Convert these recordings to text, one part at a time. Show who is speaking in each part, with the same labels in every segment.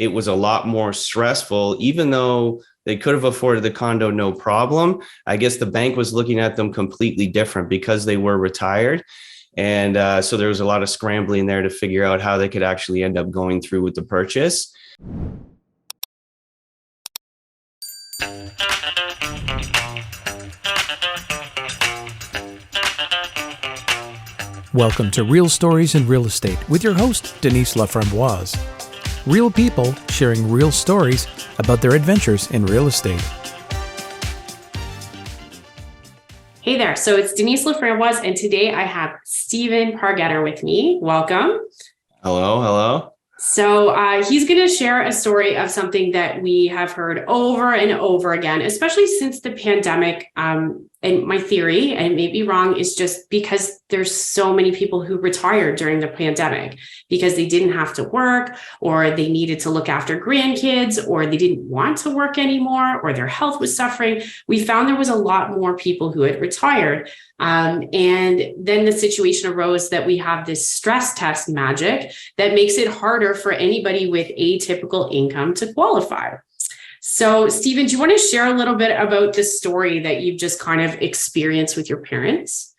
Speaker 1: it was a lot more stressful, even though they could have afforded the condo, no problem. I guess the bank was looking at them completely different because they were retired. And so there was a lot of scrambling there to figure out how they could actually end up going through with the purchase.
Speaker 2: Welcome to Real Stories in Real Estate with your host, Denise Laframboise. Real people sharing real stories about their adventures in real estate.
Speaker 3: Hey there, so it's Denise Laframboise, and today I have Stephen Pargetter with me. Welcome.
Speaker 1: Hello.
Speaker 3: So he's going to share a story of something that we have heard over and over again, especially since the pandemic. And my theory, and it may be wrong, is just because there's so many people who retired during the pandemic because they didn't have to work, or they needed to look after grandkids, or they didn't want to work anymore, or their health was suffering. We found there was a lot more people who had retired. And then the situation arose that we have this stress test magic that makes it harder for anybody with atypical income to qualify. So, Stephen, do you want to share a little bit about the story that you've just kind of experienced with your parents?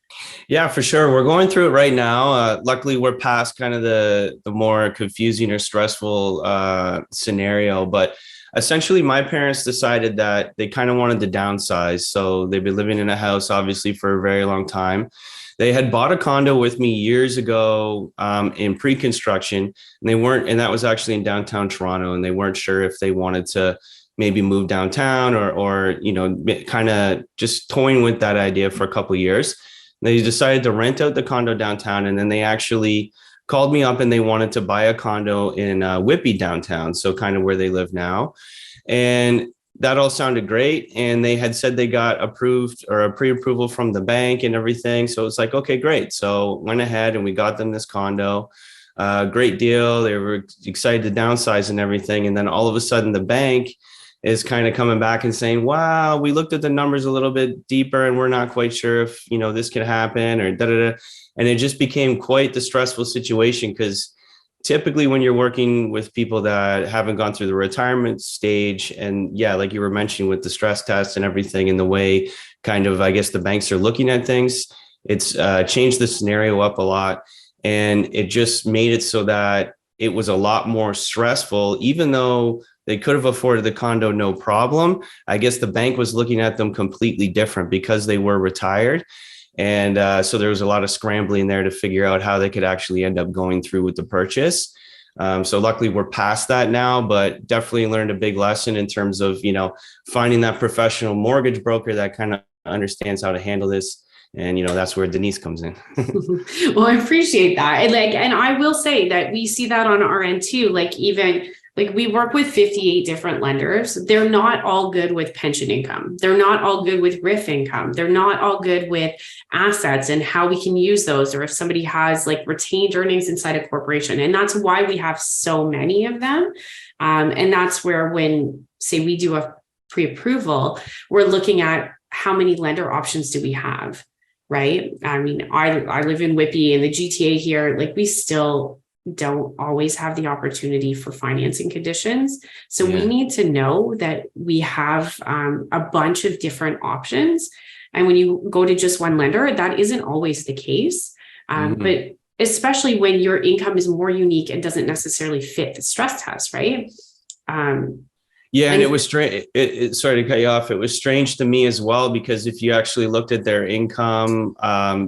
Speaker 1: Yeah, for sure. We're going through it right now. Luckily, we're past kind of the more confusing or stressful scenario. But essentially, my parents decided that they kind of wanted to downsize. So they've been living in a house, obviously, for a very long time. They had bought a condo with me years ago in pre-construction, and that was actually in downtown Toronto, and they weren't sure if they wanted to maybe move downtown or kind of just toying with that idea for a couple of years. They decided to rent out the condo downtown, and then they actually called me up and they wanted to buy a condo in Whitby downtown, so kind of where they live now. And that all sounded great. And they had said they got approved or a pre-approval from the bank and everything. So it's like, okay, great. So went ahead and we got them this condo. Great deal. They were excited to downsize and everything. And then all of a sudden the bank is kind of coming back and saying, wow, we looked at the numbers a little bit deeper and we're not quite sure if, this could happen or da-da-da. And it just became quite the stressful situation, because typically when you're working with people that haven't gone through the retirement stage, and yeah, like you were mentioning with the stress test and everything and the way kind of, I guess, the banks are looking at things, it's changed the scenario up a lot. And it just made it so that it was a lot more stressful, even though they could have afforded the condo, no problem. I guess the bank was looking at them completely different because they were retired. And so there was a lot of scrambling there to figure out how they could actually end up going through with the purchase. So luckily we're past that now, but definitely learned a big lesson in terms of, finding that professional mortgage broker that kind of understands how to handle this. And, that's where Denise comes in.
Speaker 3: Well, I appreciate that. And I will say that we see that on our end too. We work with 58 different lenders. They're not all good with pension income. They're not all good with RIF income. They're not all good with assets and how we can use those, or if somebody has retained earnings inside a corporation. And that's why we have so many of them. And that's where, when, say, we do a pre-approval, we're looking at how many lender options do we have, right? I mean, I live in Whitby and the GTA here, we still don't always have the opportunity for financing conditions. So we need to know that we have a bunch of different options. And when you go to just one lender, that isn't always the case. But especially when your income is more unique and doesn't necessarily fit the stress test, right?
Speaker 1: And it was strange. Sorry to cut you off. It was strange to me as well, because if you actually looked at their income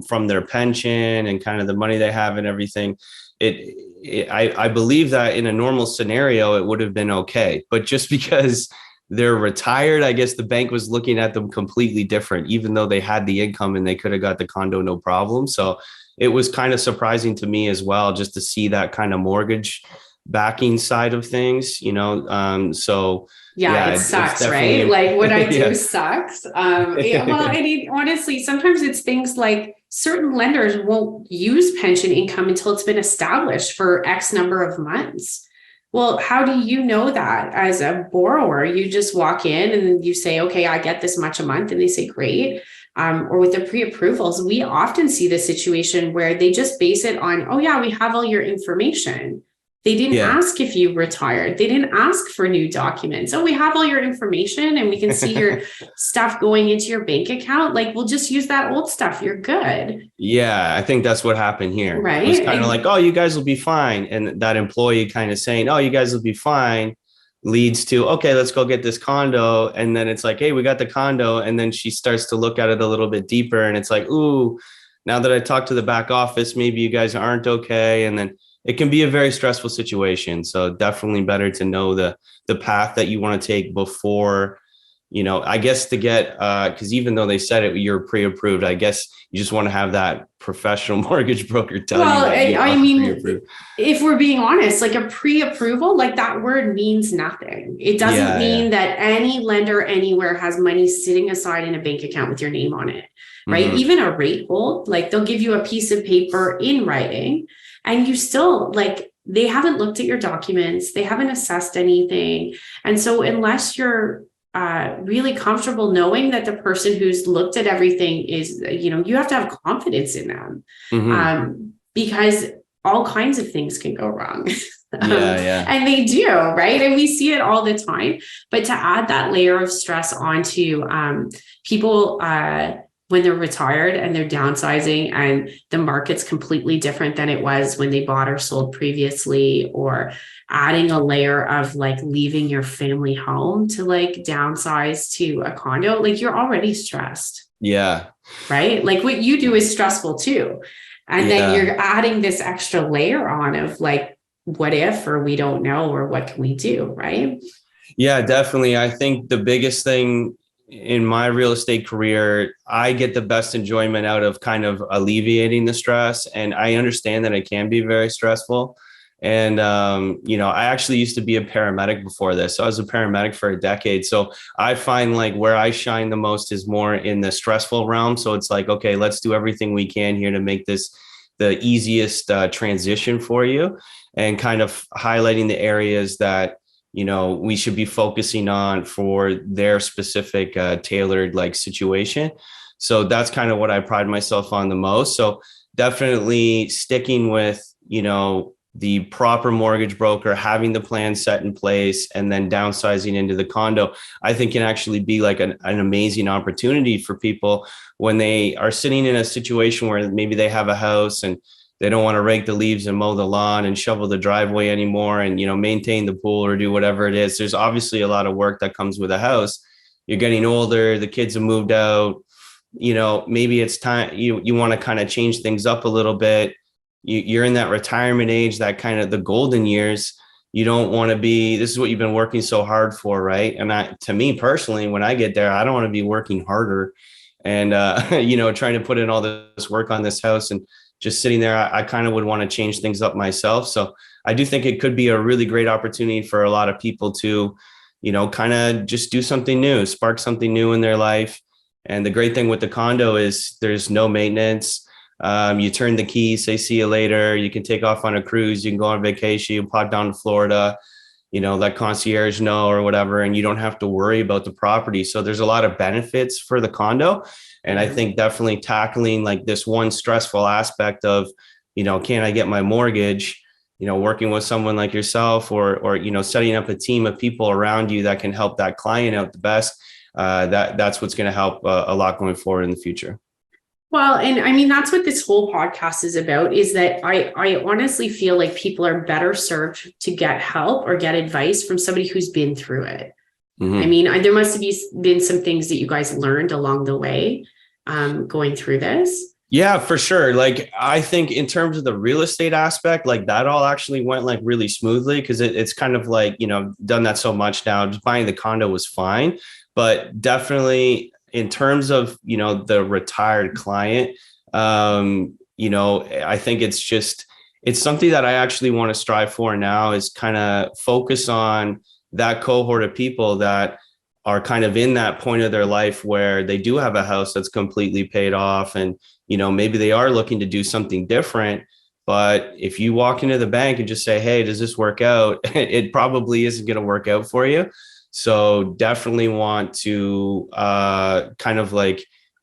Speaker 1: from their pension and kind of the money they have and everything, I believe that in a normal scenario, it would have been okay. But just because they're retired, I guess the bank was looking at them completely different, even though they had the income and they could have got the condo, no problem. So it was kind of surprising to me as well, just to see that kind of mortgage backing side of things, so
Speaker 3: it sucks, right? What I do sucks. Honestly, sometimes it's things like certain lenders won't use pension income until it's been established for X number of months. Well, how do you know that as a borrower? You just walk in and you say, okay, I get this much a month. And they say, great. Or with the pre-approvals, we often see the situation where they just base it on, oh yeah, we have all your information. They didn't
Speaker 1: Yeah.
Speaker 3: ask if you retired. They didn't ask for new documents. Oh, we have all your information and we can see your stuff going into your bank account. Like, we'll just use that old stuff. You're good.
Speaker 1: Yeah, I think that's what happened here. It was
Speaker 3: Right.
Speaker 1: kind of like, oh, you guys will be fine. And that employee kind of saying, oh, you guys will be fine, leads to, okay, let's go get this condo. And then it's like, hey, we got the condo. And then she starts to look at it a little bit deeper. And it's like, ooh, now that I talked to the back office, maybe you guys aren't okay. And then it can be a very stressful situation. So definitely better to know the path that you want to take before, I guess to get, because even though they said it, you're pre-approved, I guess you just want to have that professional mortgage broker tell you that you are pre-approved.
Speaker 3: If we're being honest, like a pre-approval, like that word means nothing. It doesn't mean that any lender anywhere has money sitting aside in a bank account with your name on it, right?
Speaker 1: Mm-hmm.
Speaker 3: Even a rate hold, like they'll give you a piece of paper in writing and you still they haven't looked at your documents. They haven't assessed anything. And so unless you're really comfortable knowing that the person who's looked at everything is, you have to have confidence in them, because all kinds of things can go wrong. And they do, right? And we see it all the time. But to add that layer of stress onto people when they're retired and they're downsizing and the market's completely different than it was when they bought or sold previously, or adding a layer of leaving your family home to downsize to a condo, you're already stressed.
Speaker 1: Yeah.
Speaker 3: Right? What you do is stressful too. And then you're adding this extra layer on of what if, or we don't know, or what can we do? Right.
Speaker 1: Yeah, definitely. I think the biggest thing in my real estate career, I get the best enjoyment out of kind of alleviating the stress. And I understand that it can be very stressful. And, I actually used to be a paramedic before this. So I was a paramedic for a decade. So I find where I shine the most is more in the stressful realm. So it's okay, let's do everything we can here to make this the easiest transition for you, and kind of highlighting the areas that, we should be focusing on for their specific tailored situation. So that's kind of what I pride myself on the most. So definitely sticking with, the proper mortgage broker, having the plan set in place, and then downsizing into the condo, I think can actually be an amazing opportunity for people when they are sitting in a situation where maybe they have a house and they don't want to rake the leaves and mow the lawn and shovel the driveway anymore and, maintain the pool or do whatever it is. There's obviously a lot of work that comes with a house. You're getting older, the kids have moved out, maybe it's time you want to kind of change things up a little bit. You're in that retirement age, that kind of the golden years. You don't want to be, this is what you've been working so hard for, right? And to me personally, when I get there, I don't want to be working harder and, trying to put in all this work on this house and just sitting there. I kind of would want to change things up myself. So I do think it could be a really great opportunity for a lot of people to, kind of just do something new, spark something new in their life. And the great thing with the condo is there's no maintenance. You turn the key, say, see you later. You can take off on a cruise. You can go on vacation, you pop down to Florida, let concierge know or whatever, and you don't have to worry about the property. So there's a lot of benefits for the condo. And I think definitely tackling this one stressful aspect of, can I get my mortgage, working with someone like yourself or, setting up a team of people around you that can help that client out the best. That's what's going to help a lot going forward in the future.
Speaker 3: Well, and I mean, that's what this whole podcast is about, is that I honestly feel like people are better served to get help or get advice from somebody who's been through it. Mm-hmm. I mean, there must have been some things that you guys learned along the way going through this.
Speaker 1: Yeah, for sure. I think in terms of the real estate aspect, that all actually went really smoothly because it's kind of done that so much now. Just buying the condo was fine, but definitely in terms of, the retired client, I think it's something that I actually want to strive for now, is kind of focus on that cohort of people that are kind of in that point of their life where they do have a house that's completely paid off and, maybe they are looking to do something different. But if you walk into the bank and just say, hey, does this work out? It probably isn't going to work out for you. So definitely want to kind of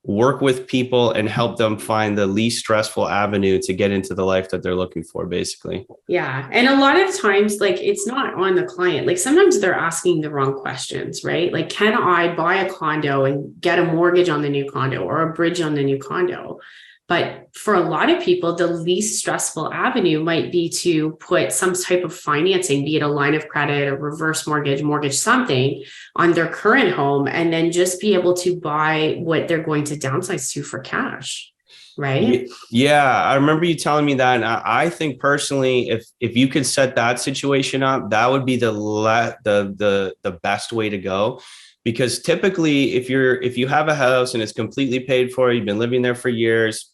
Speaker 1: work with people and help them find the least stressful avenue to get into the life that they're looking for, basically.
Speaker 3: Yeah. And a lot of times, like, it's not on the client. Like, sometimes they're asking the wrong questions, right? Like, can I buy a condo and get a mortgage on the new condo or a bridge on the new condo? But for a lot of people, the least stressful avenue might be to put some type of financing, be it a line of credit, a reverse mortgage, something on their current home, and then just be able to buy what they're going to downsize to for cash. Right.
Speaker 1: Yeah, I remember you telling me that. And I think personally, if you could set that situation up, that would be the best way to go. Because typically, if you have a house and it's completely paid for, you've been living there for years,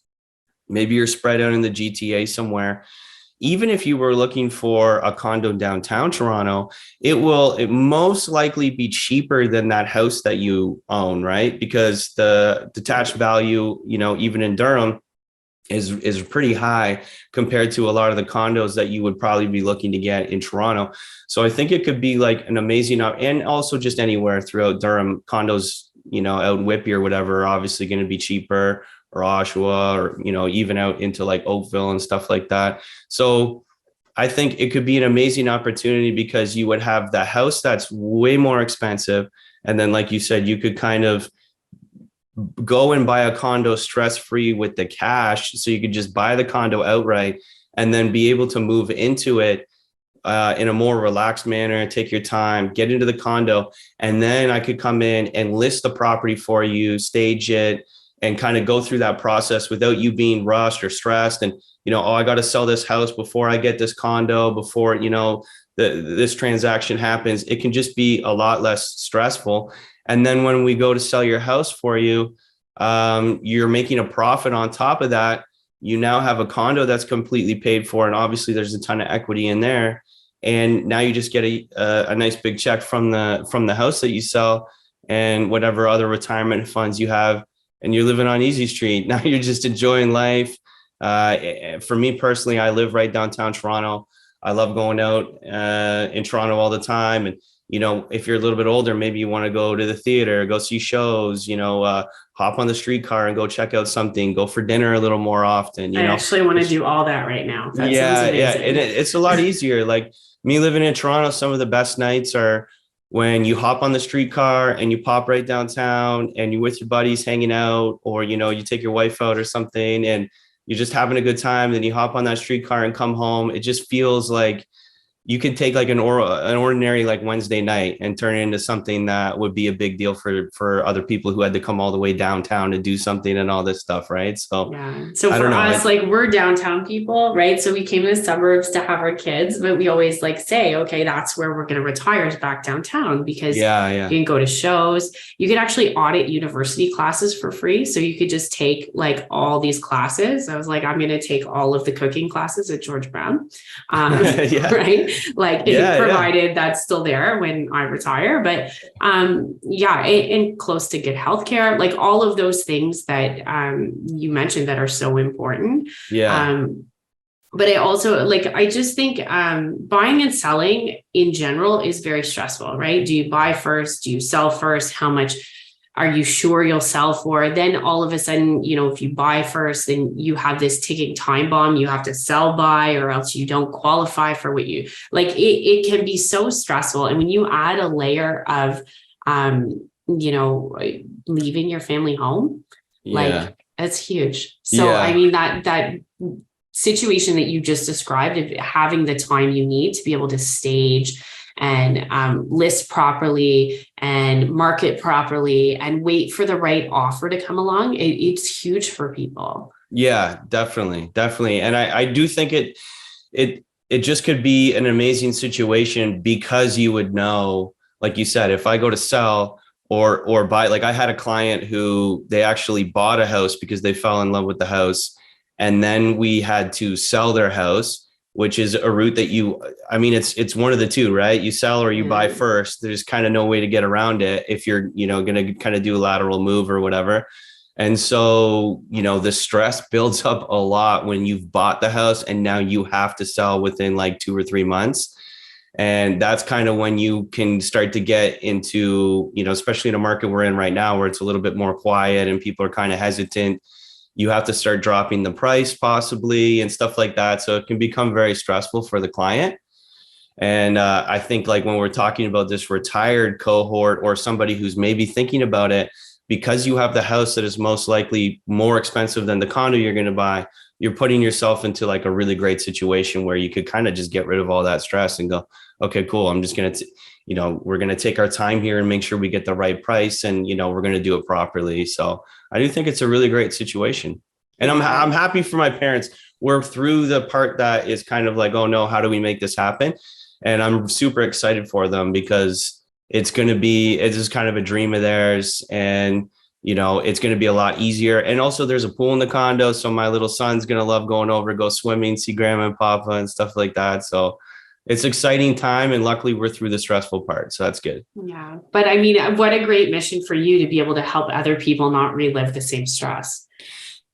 Speaker 1: maybe you're spread out in the GTA somewhere. Even if you were looking for a condo downtown Toronto, it most likely be cheaper than that house that you own, right? Because the detached value, even in Durham is pretty high compared to a lot of the condos that you would probably be looking to get in Toronto. So I think it could be like an amazing, and also just anywhere throughout Durham, condos, out in Whitby or whatever, are obviously going to be cheaper, or Oshawa, or, even out into like Oakville and stuff like that. So I think it could be an amazing opportunity because you would have the house that's way more expensive. And then, like you said, you could kind of go and buy a condo stress-free with the cash. So you could just buy the condo outright and then be able to move into it in a more relaxed manner, take your time, get into the condo. And then I could come in and list the property for you, stage it, and kind of go through that process without you being rushed or stressed. And, I got to sell this house before I get this condo, before, this transaction happens. It can just be a lot less stressful. And then when we go to sell your house for you, you're making a profit on top of that. You now have a condo that's completely paid for. And obviously there's a ton of equity in there. And now you just get a nice big check from the house that you sell and whatever other retirement funds you have. And you're living on Easy Street. Now you're just enjoying life. For me personally, I live right downtown Toronto. I love going out in Toronto all the time. And, if you're a little bit older, maybe you want to go to the theater, go see shows, hop on the streetcar and go check out something, go for dinner a little more often.
Speaker 3: I actually want to do all that right now. That
Speaker 1: sounds amazing. And it's a lot easier. Like me living in Toronto, some of the best nights are when you hop on the streetcar and you pop right downtown and you're with your buddies hanging out, or, you take your wife out or something and you're just having a good time. Then you hop on that streetcar and come home. It just feels like you could take like an ordinary like Wednesday night and turn it into something that would be a big deal for other people who had to come all the way downtown to do something and all this stuff, right? So
Speaker 3: yeah. So for us, like, we're downtown people, right? So we came to the suburbs to have our kids, but we always like say, okay, that's where we're going to retire, is back downtown, because you can go to shows. You could actually audit university classes for free. So you could just take like all these classes. I was like, I'm going to take all of the cooking classes at George Brown, right? Like, provided that's still there when I retire, but and close to good healthcare, like all of those things that you mentioned that are so important. But I just think buying and selling in general is very stressful, right? Do you buy first? Do you sell first? How much are you sure you'll sell for? Then all of a sudden, if you buy first, then you have this ticking time bomb. You have to sell by, or else you don't qualify for what you like. It can be so stressful. And when you add a layer of, leaving your family home, like, that's huge. So, I mean, that situation that you just described, of having the time you need to be able to stage and list properly and market properly and wait for the right offer to come along, it's huge for people.
Speaker 1: Yeah, definitely. And I do think it just could be an amazing situation, because you would know, like you said, if I go to sell or buy, like I had a client who they actually bought a house because they fell in love with the house, and then we had to sell their house, which is a route that it's one of the two, right? You sell or you buy first. There's kind of no way to get around it if you're, going to kind of do a lateral move or whatever. And so, the stress builds up a lot when you've bought the house and now you have to sell within like 2 or 3 months. And that's kind of when you can start to get into, especially in a market we're in right now where it's a little bit more quiet and people are kind of hesitant. You have to start dropping the price possibly and stuff like that. So it can become very stressful for the client. And I think like when we're talking about this retired cohort or somebody who's maybe thinking about it, because you have the house that is most likely more expensive than the condo you're going to buy, you're putting yourself into like a really great situation where you could kind of just get rid of all that stress and go, okay, cool. I'm just going to, we're going to take our time here and make sure we get the right price and, we're going to do it properly. So I do think it's a really great situation. And I'm happy for my parents. We're through the part that is kind of like, oh no, how do we make this happen? And I'm super excited for them because it's just kind of a dream of theirs. And, it's going to be a lot easier. And also there's a pool in the condo. So my little son's going to love going over, go swimming, see grandma and papa and stuff like that. So it's exciting time. And luckily we're through the stressful part. So that's good.
Speaker 3: Yeah. But I mean, what a great mission for you to be able to help other people not relive the same stress.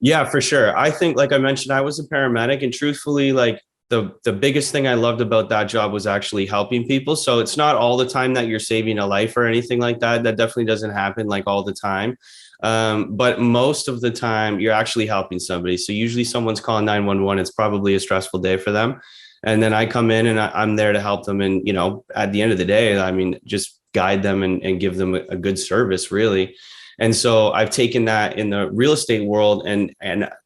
Speaker 1: Yeah, for sure. I think, like I mentioned, I was a paramedic, and truthfully, like the biggest thing I loved about that job was actually helping people. So it's not all the time that you're saving a life or anything like that. That definitely doesn't happen like all the time. But most of the time you're actually helping somebody. So usually someone's calling 911. It's probably a stressful day for them. And then I come in and I'm there to help them. And, at the end of the day, I mean, just guide them and give them a good service, really. And so I've taken that in the real estate world. And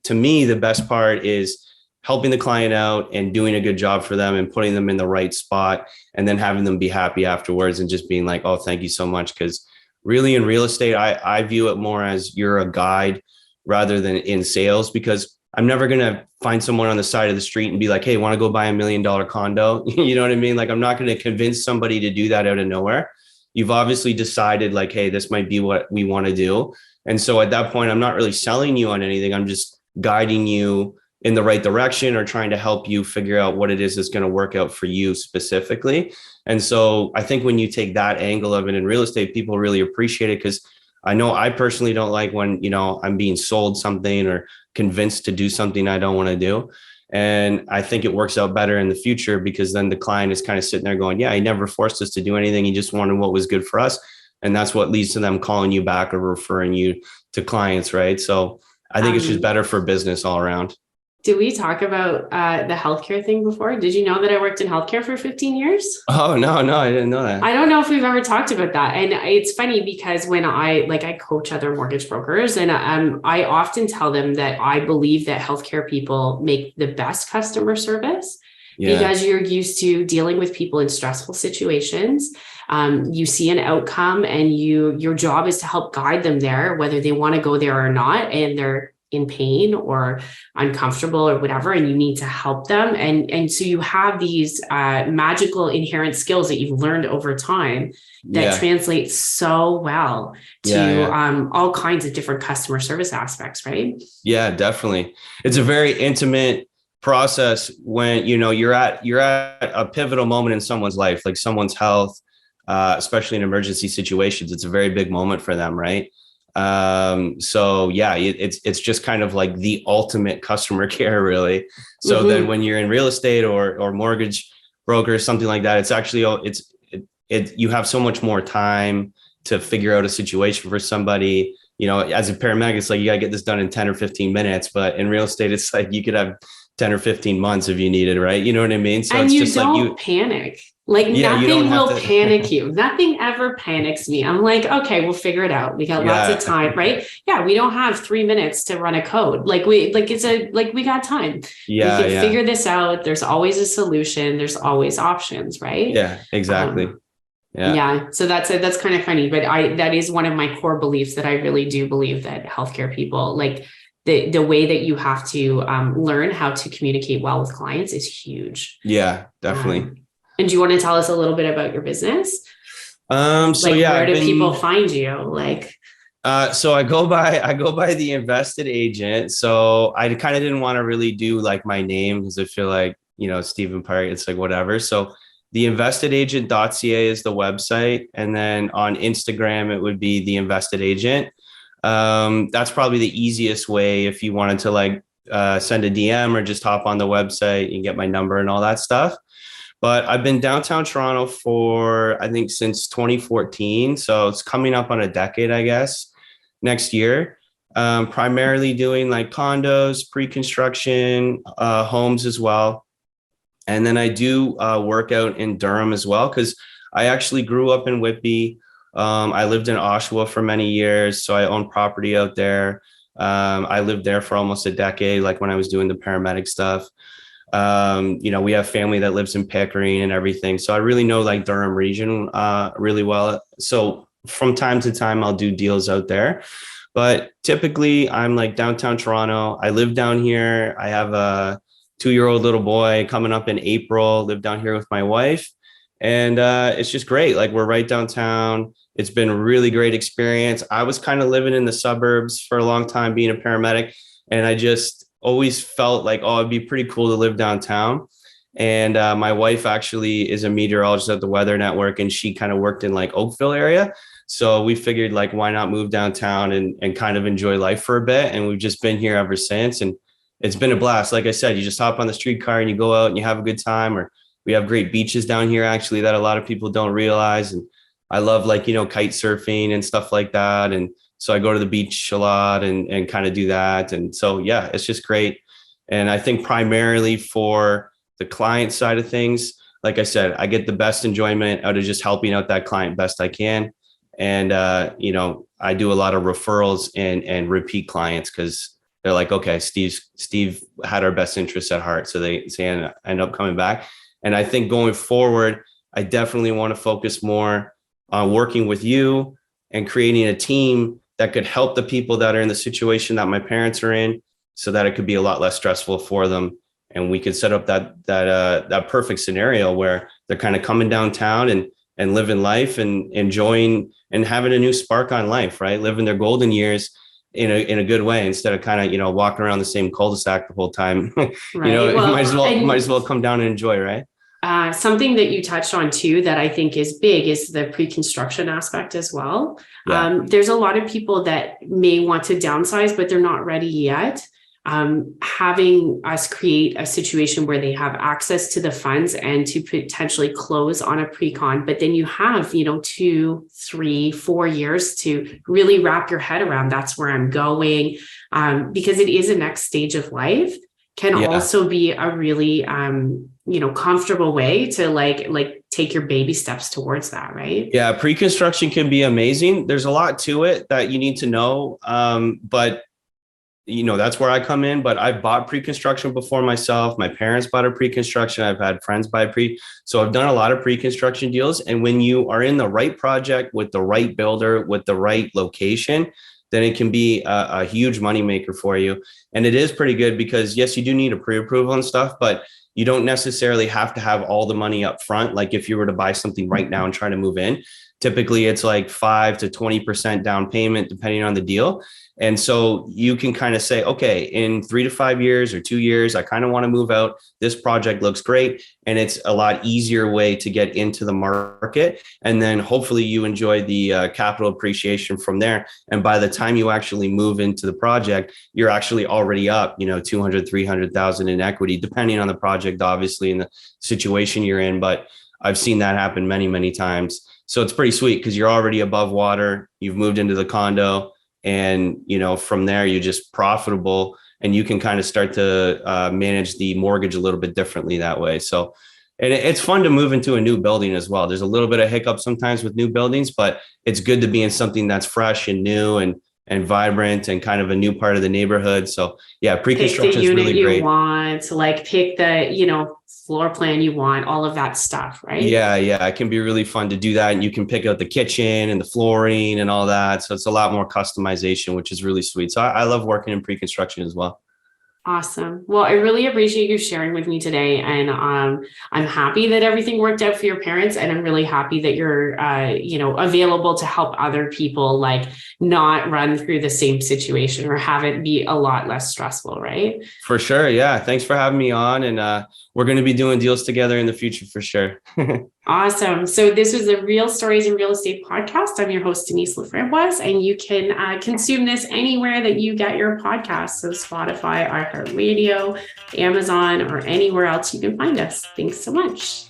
Speaker 1: to me, the best part is helping the client out and doing a good job for them and putting them in the right spot and then having them be happy afterwards and just being like, oh, thank you so much. Because really in real estate, I view it more as you're a guide rather than in sales, because I'm never going to find someone on the side of the street and be like, hey, want to go buy $1 million condo? You know what I mean? Like, I'm not going to convince somebody to do that out of nowhere. You've obviously decided like, hey, this might be what we want to do. And so at that point, I'm not really selling you on anything. I'm just guiding you in the right direction or trying to help you figure out what it is that's going to work out for you specifically. And so I think when you take that angle of it in real estate, people really appreciate it, because I know I personally don't like when, I'm being sold something or convinced to do something I don't want to do. And I think it works out better in the future, because then the client is kind of sitting there going, yeah, he never forced us to do anything. He just wanted what was good for us. And that's what leads to them calling you back or referring you to clients. Right. So I think it's just better for business all around.
Speaker 3: Did we talk about the healthcare thing before? Did you know that I worked in healthcare for 15 years?
Speaker 1: Oh, no, I didn't know that.
Speaker 3: I don't know if we've ever talked about that. And it's funny because when I coach other mortgage brokers, and I often tell them that I believe that healthcare people make the best customer service because you're used to dealing with people in stressful situations. You see an outcome and your job is to help guide them there, whether they want to go there or not. And they're in pain or uncomfortable or whatever, and you need to help them. And so you have these magical inherent skills that you've learned over time that translate so well to all kinds of different customer service aspects, right? Yeah,
Speaker 1: definitely. It's a very intimate process when, you're at a pivotal moment in someone's life, like someone's health, especially in emergency situations. It's a very big moment for them, right? So it's just kind of like the ultimate customer care, really. So then when you're in real estate or mortgage broker, something like that, it's actually, you have so much more time to figure out a situation for somebody. As a paramedic, it's like, you gotta get this done in 10 or 15 minutes, but in real estate, it's like, you could have 10 or 15 months if you need it. Right. You know what I mean? So
Speaker 3: and
Speaker 1: it's
Speaker 3: you
Speaker 1: just
Speaker 3: don't
Speaker 1: like
Speaker 3: panic. Like nothing will panic you. Nothing ever panics me. I'm like, okay, we'll figure it out. We got lots of time, right? Yeah. We don't have 3 minutes to run a code. We got time. We can figure this out. There's always a solution. There's always options, right?
Speaker 1: Yeah, exactly.
Speaker 3: So that's kind of funny, but that is one of my core beliefs, that I really do believe that healthcare people, like the way that you have to learn how to communicate well with clients is huge. Yeah,
Speaker 1: definitely.
Speaker 3: And do you want to tell us a little bit about your business? Where do people find you?
Speaker 1: So I go by the Invested Agent. So I kind of didn't want to really do like my name, because I feel like, Stephen Park, it's like whatever. So the investedagent.ca is the website. And then on Instagram, it would be the Invested Agent. That's probably the easiest way if you wanted to send a DM or just hop on the website and get my number and all that stuff. But I've been downtown Toronto for, I think, since 2014. So it's coming up on a decade, I guess, next year. Primarily doing like condos, pre-construction, homes as well. And then I do work out in Durham as well, because I actually grew up in Whitby. I lived in Oshawa for many years, so I own property out there. I lived there for almost a decade, like when I was doing the paramedic stuff. We have family that lives in Pickering and everything. So I really know like Durham region really well. So from time to time, I'll do deals out there. But typically I'm like downtown Toronto. I live down here. I have a 2-year-old little boy coming up in April, live down here with my wife. And it's just great. Like we're right downtown. It's been a really great experience. I was kind of living in the suburbs for a long time, being a paramedic. And I just always felt like, oh, it'd be pretty cool to live downtown. And my wife actually is a meteorologist at the Weather Network, and she kind of worked in like Oakville area. So we figured like, why not move downtown and kind of enjoy life for a bit. And we've just been here ever since. And it's been a blast. Like I said, you just hop on the streetcar and you go out and you have a good time. Or we have great beaches down here, actually, that a lot of people don't realize. And I love like, kite surfing and stuff like that. And so I go to the beach a lot and kind of do that. And so, yeah, it's just great. And I think primarily for the client side of things, like I said, I get the best enjoyment out of just helping out that client best I can. And, I do a lot of referrals and repeat clients, because they're like, okay, Steve had our best interests at heart. So they end up coming back. And I think going forward, I definitely want to focus more on working with you and creating a team that could help the people that are in the situation that my parents are in, so that it could be a lot less stressful for them. And we could set up that perfect scenario where they're kind of coming downtown and living life and enjoying and having a new spark on life, right? Living their golden years in a good way, instead of kind of, walking around the same cul-de-sac the whole time.
Speaker 3: Right. Well,
Speaker 1: might as well come down and enjoy, right?
Speaker 3: Something that you touched on too, that I think is big, is the pre-construction aspect as well. Yeah. There's a lot of people that may want to downsize, but they're not ready yet. Having us create a situation where they have access to the funds and to potentially close on a pre-con, but then you have, 2, 3, 4 years to really wrap your head around, that's where I'm going. Because it is a next stage of life, can also be a really, comfortable way to like take your baby steps towards that, right? Yeah.
Speaker 1: Pre-construction can be amazing. There's a lot to it that you need to know. But that's where I come in. But I've bought pre-construction before myself. My parents bought a pre-construction. I've had friends buy so I've done a lot of pre-construction deals. And when you are in the right project with the right builder, with the right location, then it can be a huge moneymaker for you. And it is pretty good, because yes, you do need a pre-approval and stuff, but you don't necessarily have to have all the money up front. Like if you were to buy something right now and try to move in, typically it's like 5 to 20% down payment, depending on the deal. And so you can kind of say, okay, in 3 to 5 years or 2 years, I kind of want to move out. This project looks great. And it's a lot easier way to get into the market. And then hopefully you enjoy the capital appreciation from there. And by the time you actually move into the project, you're actually already up, 200, 300,000 in equity, depending on the project, obviously, and the situation you're in. But I've seen that happen many, many times. So it's pretty sweet, because you're already above water. You've moved into the condo. And, from there, you're just profitable, and you can kind of start to manage the mortgage a little bit differently that way. So, and it's fun to move into a new building as well. There's a little bit of hiccup sometimes with new buildings, but it's good to be in something that's fresh and new and vibrant and kind of a new part of the neighborhood. So yeah, pre-construction is really great.
Speaker 3: You want to pick the, floor plan you want, all of that stuff, right?
Speaker 1: Yeah. It can be really fun to do that. And you can pick out the kitchen and the flooring and all that. So it's a lot more customization, which is really sweet. So I love working in pre-construction as well.
Speaker 3: Awesome. Well, I really appreciate you sharing with me today. And I'm happy that everything worked out for your parents. And I'm really happy that you're, available to help other people not run through the same situation or have it be a lot less stressful, right?
Speaker 1: For sure. Yeah. Thanks for having me on. And we're going to be doing deals together in the future for sure.
Speaker 3: Awesome. So this was the Real Stories in Real Estate podcast. I'm your host, Denise Laframboise, and you can consume this anywhere that you get your podcasts. So Spotify, iHeartRadio, Amazon, or anywhere else you can find us. Thanks so much.